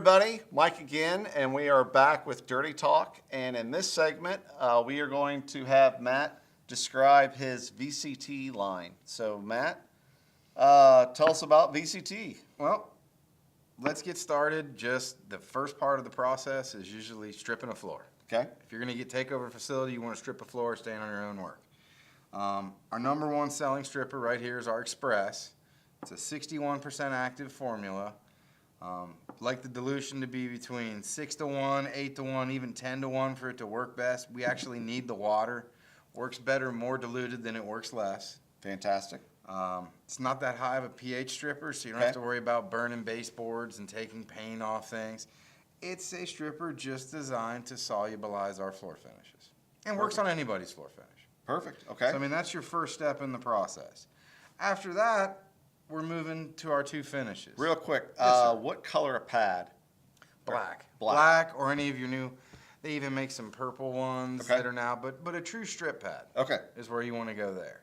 everybody, Mike again, and we are back with Dirty Talk. And in this segment, we are going to have Matt describe his VCT line. So Matt, tell us about VCT. Well, let's get started. Just the first part of the process is usually stripping a floor. Okay. If you're going to take over a facility, you want to strip a floor, stand on your own work. Our number one selling stripper right here is our Express. It's a 61% active formula. Like the dilution to be between 6-to-1, 8-to-1, even 10-to-1 for it to work best. We actually need the water. Works better more diluted than it works less. Fantastic. It's not that high of a pH stripper, so you don't have to worry about burning baseboards and taking paint off things. It's a stripper just designed to solubilize our floor finishes. And works on anybody's floor finish. Perfect. Okay. So, I mean, that's your first step in the process. After that, we're moving to our two finishes. Real quick, Yes, what color a pad? Black. Black. Black, or any of your new, they even make some purple ones Okay. that are now, but a true strip pad Okay. is where you want to go there.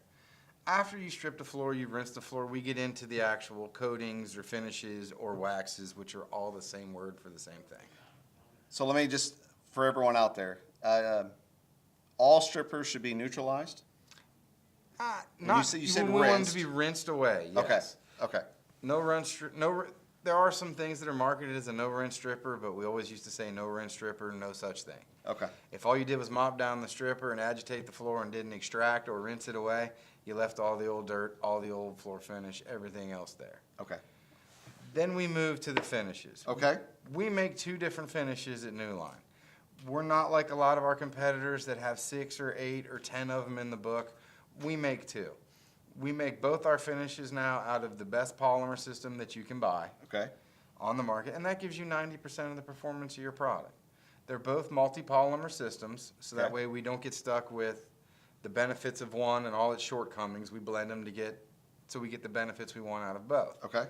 After you strip the floor, you rinse the floor, we get into the actual coatings or finishes or waxes, which are all the same word for the same thing. So let me just, for everyone out there, all strippers should be neutralized? You said we want them rinsed. to be rinsed away, yes. Okay. There are some things that are marketed as a no rinse stripper, but we always used to say no rinse stripper, no such thing. Okay. If all you did was mop down the stripper and agitate the floor and didn't extract or rinse it away, you left all the old dirt, all the old floor finish, everything else there. Okay. Then we move to the finishes. Okay. We make two different finishes at New Line. We're not like a lot of our competitors that have 6 or 8 or 10 of them in the book. We make two. We make both our finishes now out of the best polymer system that you can buy Okay. on the market, and that gives you 90% of the performance of your product. They're both multi-polymer systems, so that Okay. way we don't get stuck with the benefits of one and all its shortcomings. We blend them so we get the benefits we want out of both. Okay.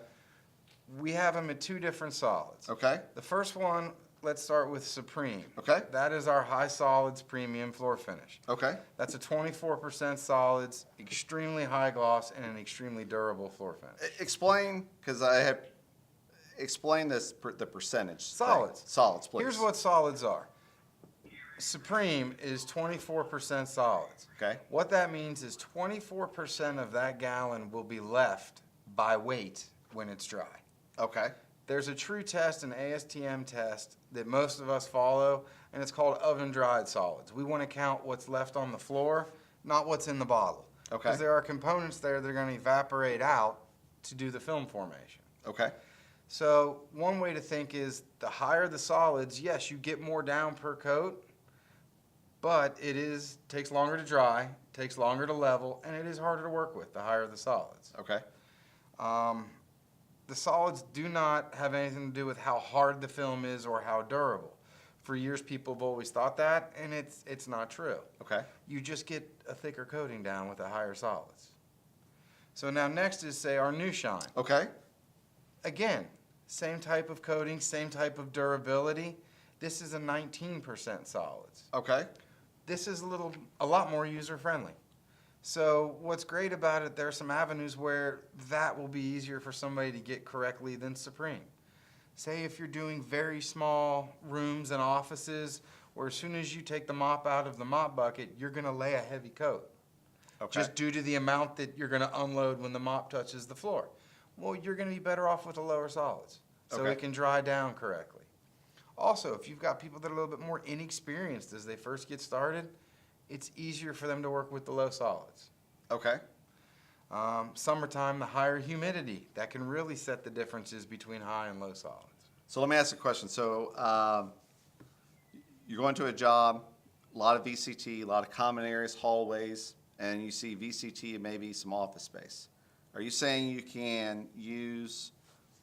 We have them at two different solids. Okay. The first one, let's start with Supreme. Okay. That is our high solids premium floor finish. Okay. That's a 24% solids, extremely high gloss, and an extremely durable floor finish. Explain, because I have, explain this, the percentage. Solids. thing. Solids, please. Here's what solids are. Supreme is 24% solids. Okay. What that means is 24% of that gallon will be left by weight when it's dry. Okay. There's a true test, an ASTM test, that most of us follow, and it's called oven-dried solids. We want to count what's left on the floor, not what's in the bottle. Okay. Because there are components there that are going to evaporate out to do the film formation. Okay. So one way to think is the higher the solids, yes, you get more down per coat, but it takes longer to dry, takes longer to level, and it is harder to work with the higher the solids. Okay. The solids do not have anything to do with how hard the film is or how durable. For years, people have always thought that, and it's not true. Okay. You just get a thicker coating down with the higher solids. So now next is, say, our New Shine. Okay. Again, same type of coating, same type of durability. This is a 19% solids. Okay. This is a lot more user-friendly. So what's great about it, there are some avenues where that will be easier for somebody to get correctly than Supreme. Say if you're doing very small rooms and offices, where as soon as you take the mop out of the mop bucket, you're going to lay a heavy coat. Okay. Just due to the amount that you're going to unload when the mop touches the floor. Well, you're going to be better off with the lower solids, so Okay. it can dry down correctly. Also, if you've got people that are a little bit more inexperienced as they first get started, it's easier for them to work with the low solids. Okay. Summertime, the higher humidity, that can really set the differences between high and low solids. So let me ask a question. So you're going to a job, a lot of VCT, a lot of common areas, hallways, and you see VCT and maybe some office space. Are you saying you can use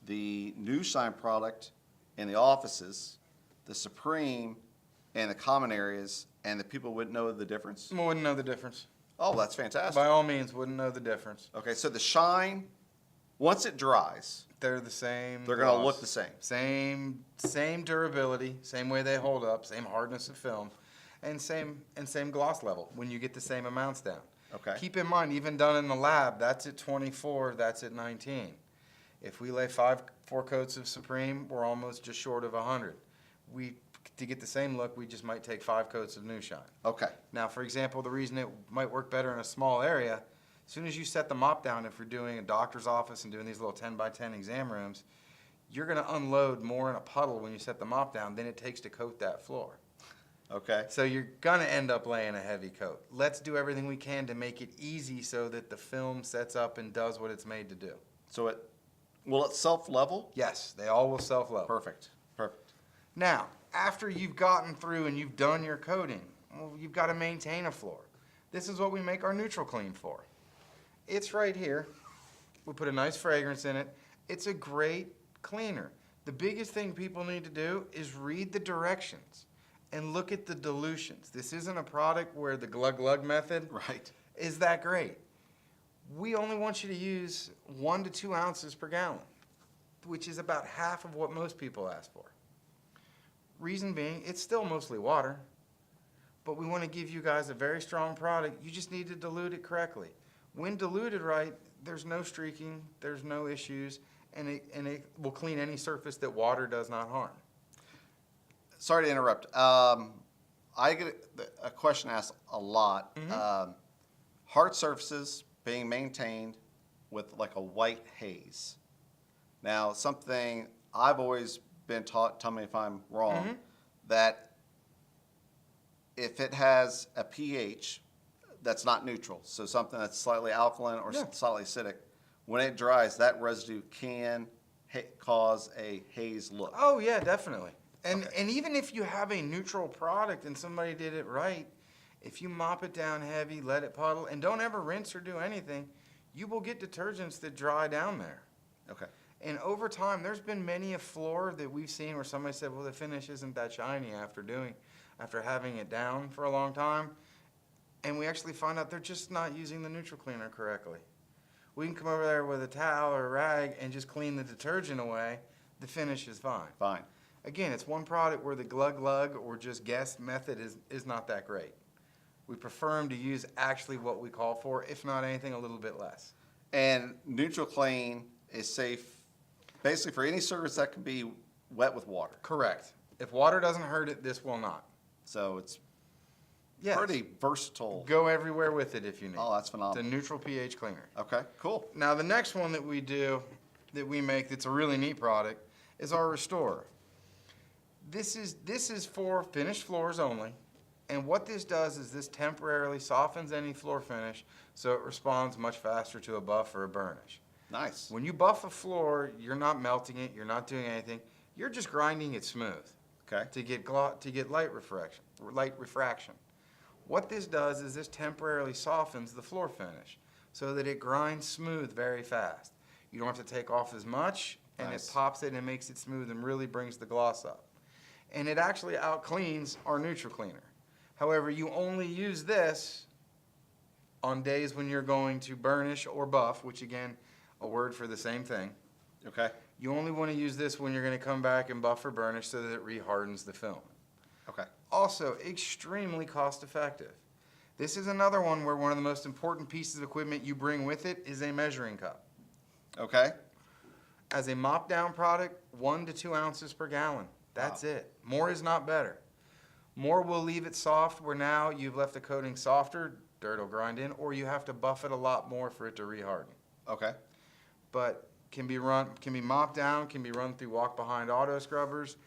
the New Shine product in the offices, the Supreme, and the common areas, and the people wouldn't know the difference? Wouldn't know the difference. Oh, that's fantastic. By all means, wouldn't know the difference. Okay, so the Shine, once it dries, They're the same. they're going to gloss, look the same. Same durability, same way they hold up, same hardness of film, and same gloss level when you get the same amounts down. Okay. Keep in mind, even done in the lab, that's at 24, that's at 19. If we lay five 4 coats of Supreme, we're almost just short of 100. To get the same look, we just might take 5 coats of New Shine. Okay. Now, for example, the reason it might work better in a small area, as soon as you set the mop down, if you're doing a doctor's office and doing these little 10 by 10 exam rooms, you're going to unload more in a puddle when you set the mop down than it takes to coat that floor. Okay. So you're going to end up laying a heavy coat. Let's do everything we can to make it easy so that the film sets up and does what it's made to do. So will it self-level? Yes, they all will self-level. Perfect. Perfect. Now, after you've gotten through and you've done your coating, well, you've got to maintain a floor. This is what we make our neutral clean for. It's right here. We put a nice fragrance in it. It's a great cleaner. The biggest thing people need to do is read the directions and look at the dilutions. This isn't a product where the glug-glug method Right. is that great. We only want you to use 1 to 2 ounces per gallon, which is about half of what most people ask for. Reason being, it's still mostly water, but we want to give you guys a very strong product. You just need to dilute it correctly. When diluted right, there's no streaking, there's no issues, and it will clean any surface that water does not harm. Sorry to interrupt. I get a question asked a lot. Mm-hmm. Hard surfaces being maintained with like a white haze. Now, something I've always been taught, tell me if I'm wrong, Mm-hmm. that if it has a pH that's not neutral, so something that's slightly alkaline or Yeah. slightly acidic, when it dries, that residue can cause a haze look. Oh yeah, definitely. And Okay. and even if you have a neutral product and somebody did it right, if you mop it down heavy, let it puddle, and don't ever rinse or do anything, you will get detergents that dry down there. Okay. And over time, there's been many a floor that we've seen where somebody said, well, the finish isn't that shiny after having it down for a long time. And we actually find out they're just not using the neutral cleaner correctly. We can come over there with a towel or a rag and just clean the detergent away. The finish is fine. Fine. Again, it's one product where the glug-glug or just guess method is not that great. We prefer them to use actually what we call for, if not anything, a little bit less. And neutral clean is safe basically for any surface that can be wet with water. Correct. If water doesn't hurt it, this will not. So it's Yes. pretty versatile. Go everywhere with it if you need. Oh, that's It's a phenomenal. neutral pH cleaner. Okay, cool. Now, the next one that we do, that we make that's a really neat product, is our Restorer. This is for finished floors only. And what this does is this temporarily softens any floor finish so it responds much faster to a buff or a burnish. Nice. When you buff a floor, you're not melting it, you're not doing anything. You're just grinding it smooth Okay. to get light refraction. What this does is this temporarily softens the floor finish so that it grinds smooth very fast. You don't have to take off as much, and Nice. it pops it and makes it smooth and really brings the gloss up. And it actually out-cleans our neutral cleaner. However, you only use this on days when you're going to burnish or buff, which again, a word for the same thing. Okay. You only want to use this when you're going to come back and buff or burnish so that it rehardens the film. Okay. Also, extremely cost effective. This is another one where one of the most important pieces of equipment you bring with it is a measuring cup. Okay. As a mop down product, 1 to 2 ounces per gallon. That's it. More is not better. More will leave it soft where now you've left the coating softer, dirt will grind in, or you have to buff it a lot more for it to reharden. Okay. But can be mopped down, can be run through walk behind auto scrubbers.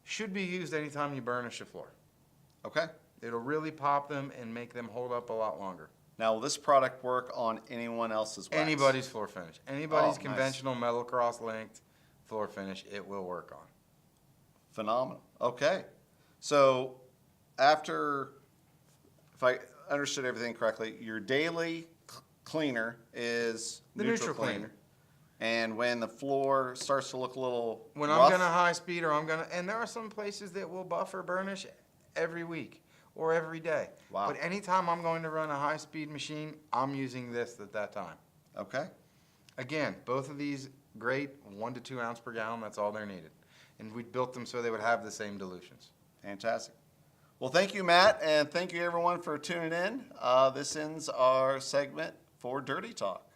Should be used anytime you burnish a floor. Okay. It'll really pop them and make them hold up a lot longer. Now, will this product work on anyone else's wax? Anybody's floor finish. Anybody's Oh, nice. conventional metal cross linked floor finish, it will work on. Phenomenal. Okay. So after, if I understood everything correctly, your daily cleaner is The neutral cleaner. And when the floor starts to look a little When rough, I'm gonna high speed and there are some places that will buff or burnish every week or every day. Wow. But anytime I'm going to run a high speed machine, I'm using this at that time. Okay. Again, both of these great, 1 to 2 ounce per gallon, that's all they're needed. And we built them so they would have the same dilutions. Fantastic. Well, thank you, Matt, and thank you, everyone, for tuning in. This ends our segment for Dirty Talk.